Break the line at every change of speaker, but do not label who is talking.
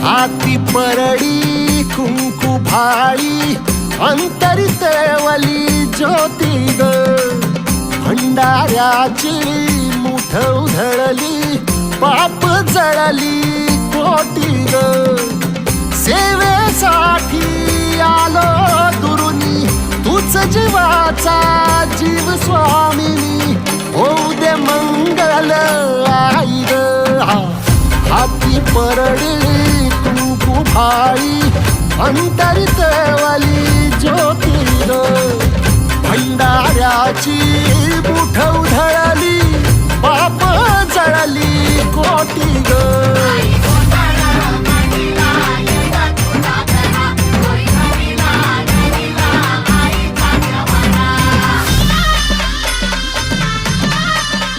हाती परडी कुंकू भाळी अंतरी तेवली ज्योती ग भंडाऱ्याची मुठ उधळली पाप जळली कोटी ग सेवेसाठी आलो दुरुनी तूच जीवाचा जीव स्वामिनी होऊ दे मंगल आई ग हाती परडी कुंकू भाळी अंतरी तेवली ज्योती ग भंडाऱ्याची मुठ उधळली पाप जळली कोटी ग